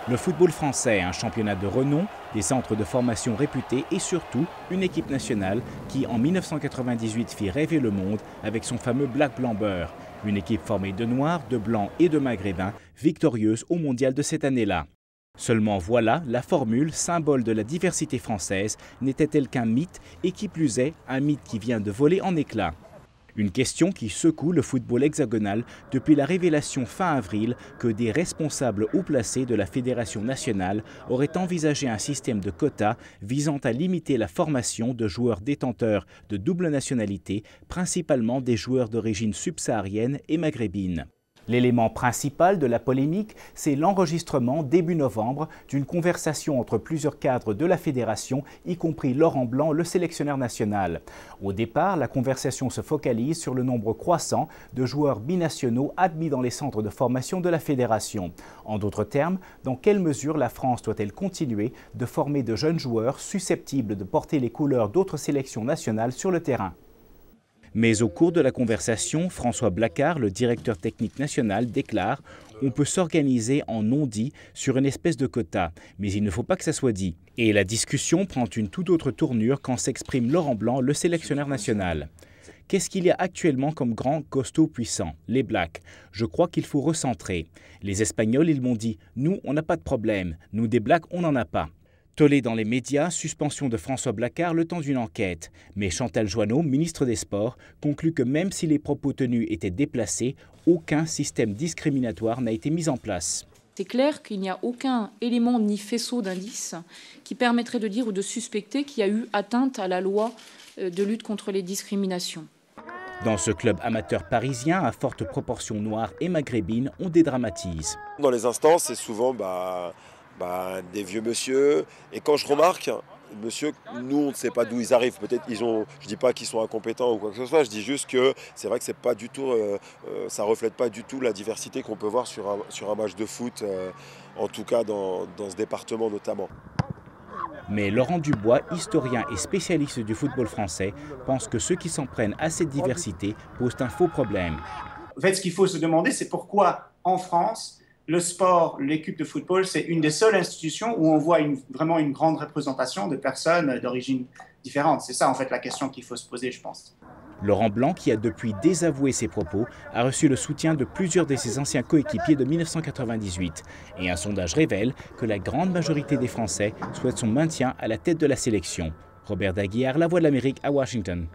Le football français, un championnat de renom, des centres de formation réputés et surtout une équipe nationale qui en 1998 fit rêver le monde avec son fameux Black Blanc Beurre. Une équipe formée de Noirs, de Blancs et de Maghrébins, victorieuse au mondial de cette année-là. Seulement voilà, la formule, symbole de la diversité française, n'était-elle qu'un mythe et qui plus est, un mythe qui vient de voler en éclats. Une question qui secoue le football hexagonal depuis la révélation fin avril que des responsables haut placés de la Fédération nationale auraient envisagé un système de quotas visant à limiter la formation de joueurs détenteurs de double nationalité, principalement des joueurs d'origine subsaharienne et maghrébine. L'élément principal de la polémique, c'est l'enregistrement début novembre d'une conversation entre plusieurs cadres de la fédération, y compris Laurent Blanc, le sélectionneur national. Au départ, la conversation se focalise sur le nombre croissant de joueurs binationaux admis dans les centres de formation de la fédération. En d'autres termes, dans quelle mesure la France doit-elle continuer de former de jeunes joueurs susceptibles de porter les couleurs d'autres sélections nationales sur le terrain ? Mais au cours de la conversation, François Blacquart, le directeur technique national, déclare « On peut s'organiser en non-dit sur une espèce de quota, mais il ne faut pas que ça soit dit ». Et la discussion prend une toute autre tournure quand s'exprime Laurent Blanc, le sélectionneur national. Qu'est-ce qu'il y a actuellement comme grand costaud puissant? Les Blacks. Je crois qu'il faut recentrer. Les Espagnols, ils m'ont dit « Nous, on n'a pas de problème. Nous, des Blacks, on n'en a pas ». Tollé dans les médias, suspension de François Blacquart le temps d'une enquête. Mais Chantal Joanneau, ministre des Sports, conclut que même si les propos tenus étaient déplacés, aucun système discriminatoire n'a été mis en place. C'est clair qu'il n'y a aucun élément ni faisceau d'indice qui permettrait de dire ou de suspecter qu'il y a eu atteinte à la loi de lutte contre les discriminations. Dans ce club amateur parisien à forte proportion noire et maghrébine, on dédramatise. Dans les instances, c'est souvent des vieux monsieur. Et quand je remarque, monsieur, nous, on ne sait pas d'où ils arrivent. Peut-être je ne dis pas qu'ils sont incompétents ou quoi que ce soit. Je dis juste que c'est vrai que c'est pas du tout, ça reflète pas du tout la diversité qu'on peut voir sur un match de foot, en tout cas dans ce département notamment. Mais Laurent Dubois, historien et spécialiste du football français, pense que ceux qui s'en prennent à cette diversité posent un faux problème. En fait, ce qu'il faut se demander, c'est pourquoi en France, le sport, l'équipe de football, c'est une des seules institutions où on voit vraiment une grande représentation de personnes d'origine différente. C'est ça, en fait, la question qu'il faut se poser, je pense. Laurent Blanc, qui a depuis désavoué ses propos, a reçu le soutien de plusieurs de ses anciens coéquipiers de 1998. Et un sondage révèle que la grande majorité des Français souhaitent son maintien à la tête de la sélection. Robert Daguillard, La Voix de l'Amérique à Washington.